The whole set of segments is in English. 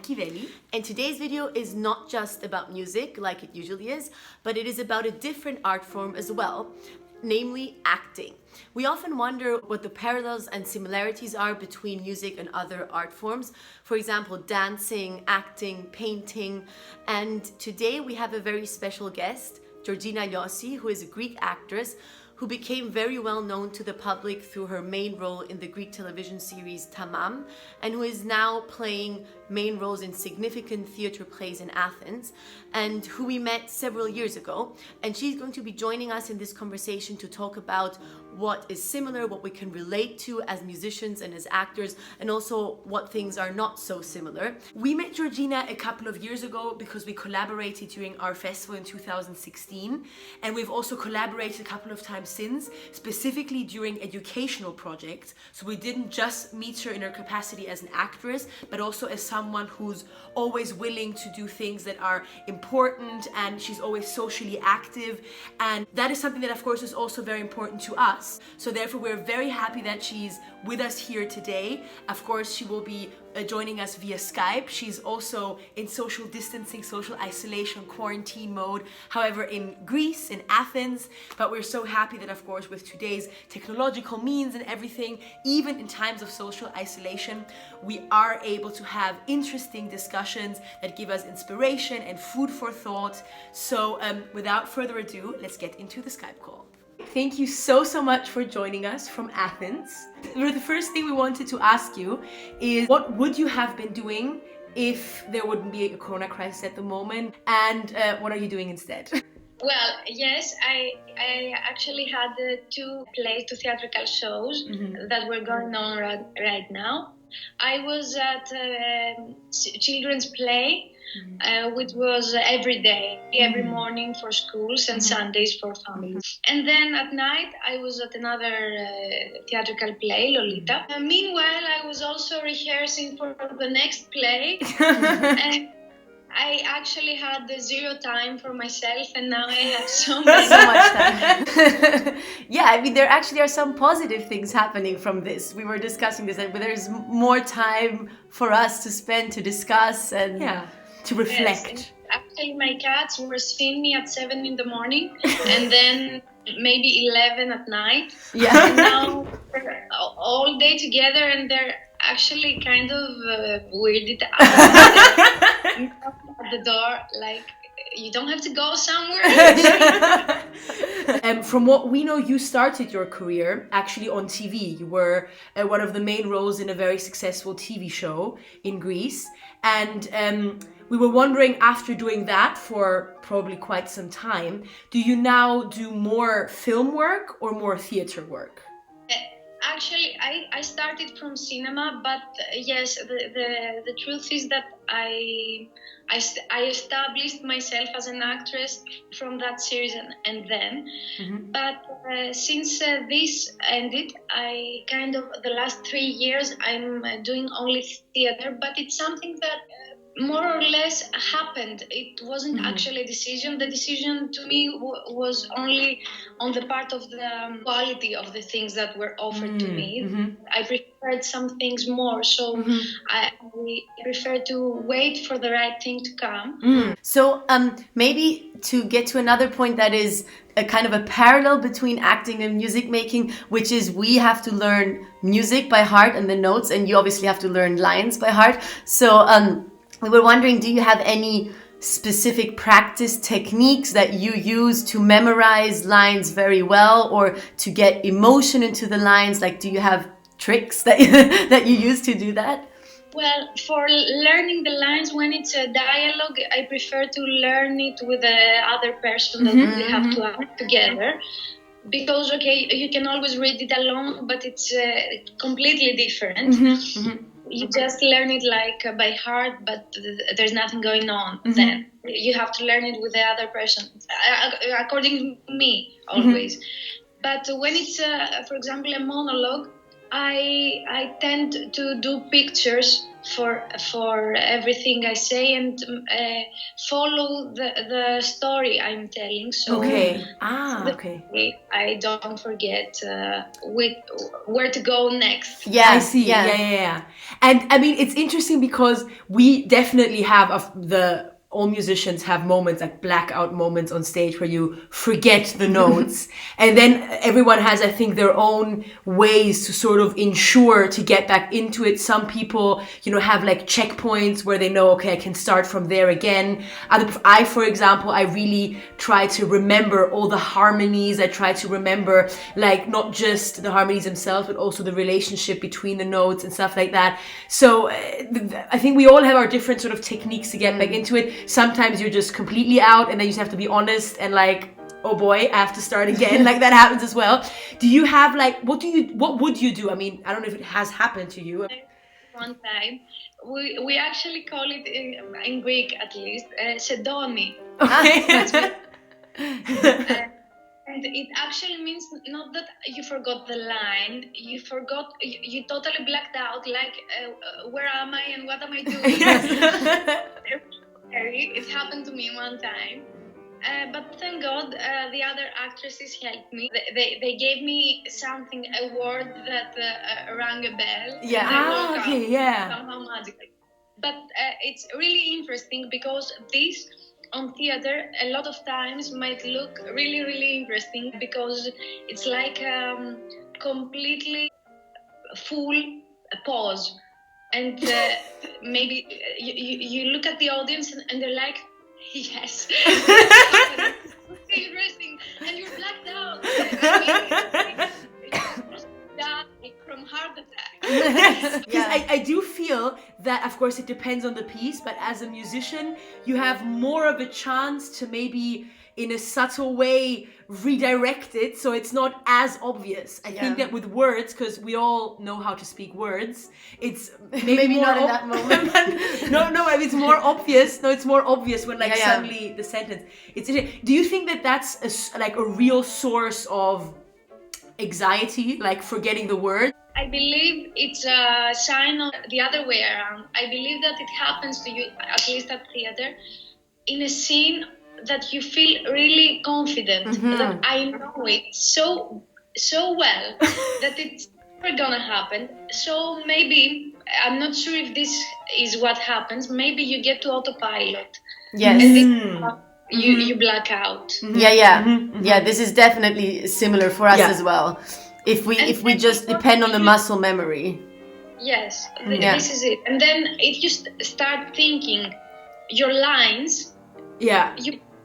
Kiveli. And today's video is not just about music like it usually is, but it is about a different art form as well, namely acting. We often wonder what the parallels and similarities are between music and other art forms. For example, dancing, acting, painting. And today we have a very special guest, Georgina Liossi, who is a Greek actress who became very well known to the public through her main role in the Greek television series Tamam, and who is now playing main roles in significant theater plays in Athens, and who we met several years ago. And she's going to be joining us in this conversation to talk about what is similar, what we can relate to as musicians and as actors, and also what things are not so similar. We met Georgina a couple of years ago because we collaborated during our festival in 2016, and we've also collaborated a couple of times since, specifically during educational projects. So we didn't just meet her in her capacity as an actress, but also as someone who's always willing to do things that are important, and she's always socially active, and that is something that of course is also very important to us. So therefore we're very happy that she's with us here today. Of course she will be joining us via Skype. She's also in social distancing, social isolation, quarantine mode, however in Greece, in Athens. But we're so happy that of course with today's technological means and everything, even in times of social isolation, we are able to have interesting discussions that give us inspiration and food for thought. So without further ado, let's get into the Skype call. Thank you so much for joining us from Athens. The first thing we wanted to ask you is, what would you have been doing if there wouldn't be a corona crisis at the moment, and what are you doing instead? Well, yes, I actually had two theatrical shows that were going on right now. I was at children's play, which was every day, every morning for schools and Sundays for families. And then at night, I was at another theatrical play, Lolita. Meanwhile, I was also rehearsing for the next play. And I actually had zero time for myself, and now I have so much time. Yeah, I mean, there actually are some positive things happening from this. We were discussing this, that there's more time for us to spend, to discuss, and to reflect. Yes, actually, my cats were seeing me at 7 in the morning, and then maybe 11 at night. Yeah. And now we're all day together, and they're actually kind of weirded out at the door, like, you don't have to go somewhere. From what we know, you started your career actually on TV. You were one of the main roles in a very successful TV show in Greece, and we were wondering, after doing that for probably quite some time, do you now do more film work or more theater work? Actually, I started from cinema, but yes, the truth is that I established myself as an actress from that series and then. But since this ended, I kind of, the last 3 years, I'm doing only theater, but it's something that more or less happened. It wasn't actually a decision. The decision to me was only on the part of the quality of the things that were offered to me. I preferred some things more, so I prefer to wait for the right thing to come. So maybe to get to another point that is a kind of a parallel between acting and music making, which is we have to learn music by heart and the notes, and you obviously have to learn lines by heart. So we were wondering, do you have any specific practice techniques that you use to memorize lines very well, or to get emotion into the lines? Like, do you have tricks that that you use to do that? Well, for learning the lines, when it's a dialogue, I prefer to learn it with the other person that we have to act together. Because, okay, you can always read it alone, but it's completely different. You just learn it like by heart, but there's nothing going on. Then you have to learn it with the other person, according to me, always. But when it's, for example, a monologue, I tend to do pictures for everything I say and follow the story I'm telling. So Okay. Okay. I don't forget where to go next. Yeah, I see. Yeah. And I mean, it's interesting because we definitely have all musicians have moments, like blackout moments on stage, where you forget the notes. And then everyone has, I think, their own ways to sort of ensure to get back into it. Some people, have like checkpoints where they know, okay, I can start from there again. I, for example, I really try to remember all the harmonies. I try to remember, like, not just the harmonies themselves, but also the relationship between the notes and stuff like that. So I think we all have our different sort of techniques to get back into it. Sometimes you're just completely out and then you just have to be honest and like, oh boy, I have to start again. Like that happens as well. Do you have like, what would you do? I mean, I don't know if it has happened to you. One time, we actually call it in Greek at least, sedoni. Okay. And it actually means not that you forgot the line, you totally blacked out, like, where am I and what am I doing? It happened to me one time. But thank God, the other actresses helped me. They gave me something, a word that rang a bell. Yeah. Okay, yeah. Somehow magical. But it's really interesting because this on theater a lot of times might look really, really interesting because it's like completely full pause. And maybe you look at the audience and they're like, yes, it's interesting, and you're blacked out. I mean, you die from heart attack. Because I do feel that, of course, it depends on the piece, but as a musician, you have more of a chance to maybe, in a subtle way, redirect it so it's not as obvious. I think that with words, because we all know how to speak words, it's maybe more not in that moment. no, I mean, it's more obvious. No, it's more obvious when suddenly the sentence. Do you think that that's a real source of anxiety, like forgetting the word? I believe it's a sign of the other way around. I believe that it happens to you, at least at theater, in a scene that you feel really confident that I know it so well that it's never gonna happen. So maybe, I'm not sure if this is what happens, maybe you get to autopilot. Yes. And then you black out. Yeah, this is definitely similar for us as well. If we just depend on the muscle memory. Yes, this is it. And then if you start thinking your lines,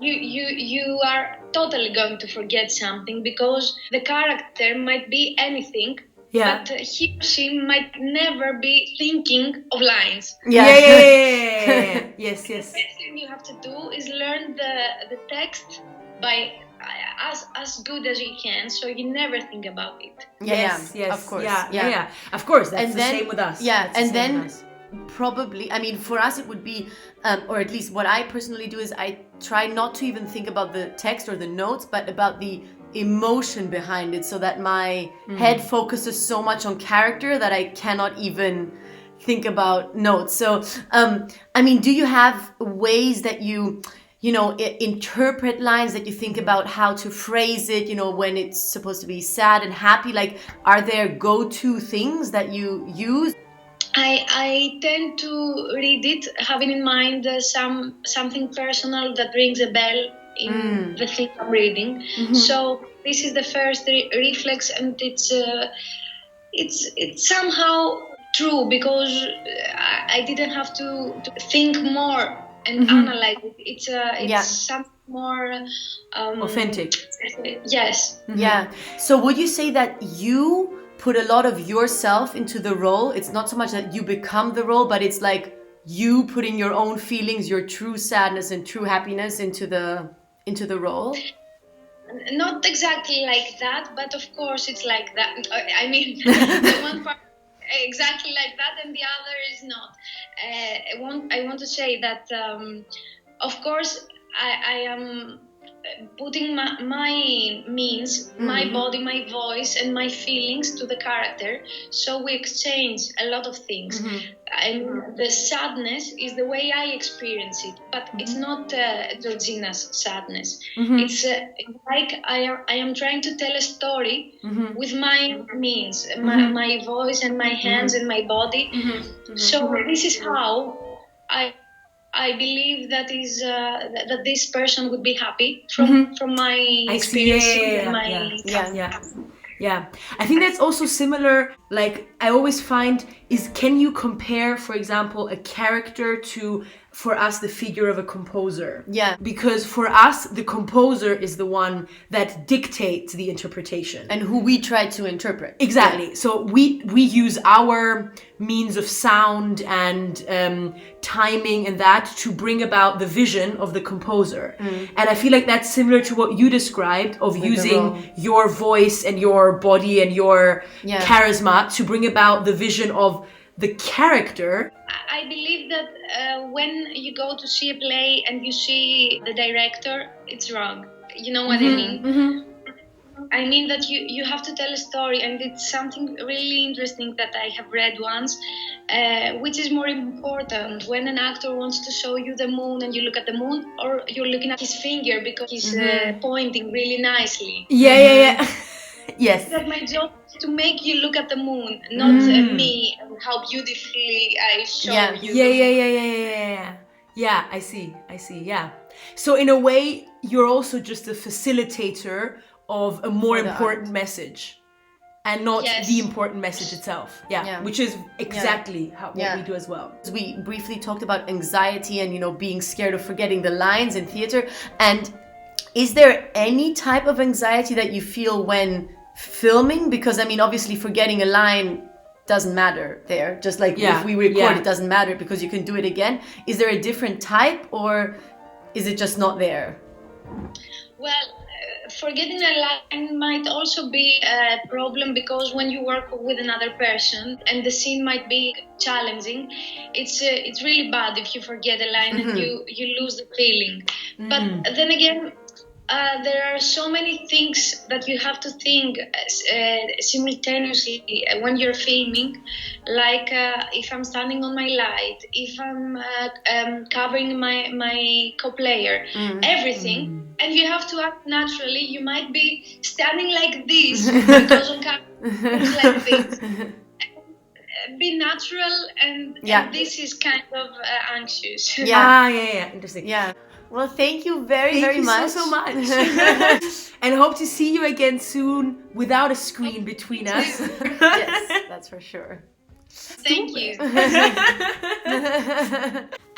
you are totally going to forget something because the character might be anything, but he or she might never be thinking of lines. Yes. The best thing you have to do is learn the text by as good as you can, so you never think about it. Yes, of course. Yeah. Of course, that's the same with us. Yeah, and then probably, I mean, for us it would be, or at least what I personally do is I try not to even think about the text or the notes, but about the emotion behind it, so that my head focuses so much on character that I cannot even think about notes. So, I mean, do you have ways that you interpret lines, that you think about how to phrase it, when it's supposed to be sad and happy? Like, are there go-to things that you use? I tend to read it having in mind something personal that rings a bell in the thing I'm reading. So this is the first reflex, and it's somehow true because I didn't have to think more and analyze it. It's something more authentic. Yes. Yeah. So would you say that you put a lot of yourself into the role? It's not so much that you become the role, but it's like you putting your own feelings, your true sadness and true happiness into the role? Not exactly like that, but of course it's like that. I mean, the one part exactly like that and the other is not. I want to say that of course I am putting my means, my body, my voice, and my feelings to the character. So we exchange a lot of things. And the sadness is the way I experience it, but it's not Georgina's sadness. It's like I am trying to tell a story with my means, my voice and my hands and my body. So this is how I believe that is that this person would be happy from my experience. Yeah, I think that's also similar. Like I always find is, can you compare, for example, a character to, for us, the figure of a composer? Yeah. Because for us, the composer is the one that dictates the interpretation. And who we try to interpret. Exactly. So we use our means of sound and timing and that to bring about the vision of the composer. And I feel like that's similar to what you described of using your voice and your body and your charisma to bring about the vision of the character. I believe that when you go to see a play and you see the director, it's wrong. You know what I mean? I mean that you have to tell a story, and it's something really interesting that I have read once, which is more important when an actor wants to show you the moon and you look at the moon, or you're looking at his finger because he's pointing really nicely. Yeah. Yes. That my job is to make you look at the moon, not me and how beautifully I show you. Yeah, I see, yeah. So in a way, you're also just a facilitator of a more important message and not the important message itself. Yeah. Which is exactly what we do as well. We briefly talked about anxiety and, being scared of forgetting the lines in theater. And is there any type of anxiety that you feel when filming? Because, I mean, obviously forgetting a line doesn't matter there. Just like if we record, it doesn't matter because you can do it again. Is there a different type, or is it just not there? Well, forgetting a line might also be a problem because when you work with another person and the scene might be challenging, it's really bad if you forget a line and you lose the feeling. But then again, there are so many things that you have to think simultaneously when you're filming, like if I'm standing on my light, if I'm covering my co-player, everything. And you have to act naturally. You might be standing like this because on camera it's like this. Be natural, and this is kind of anxious. Interesting. Yeah. Well, thank you very much. So much. And hope to see you again soon without a screen between us. Yes, that's for sure. Thank you.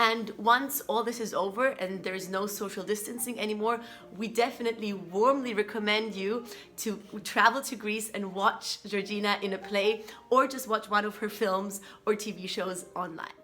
And once all this is over and there is no social distancing anymore, we definitely warmly recommend you to travel to Greece and watch Georgina in a play, or just watch one of her films or TV shows online.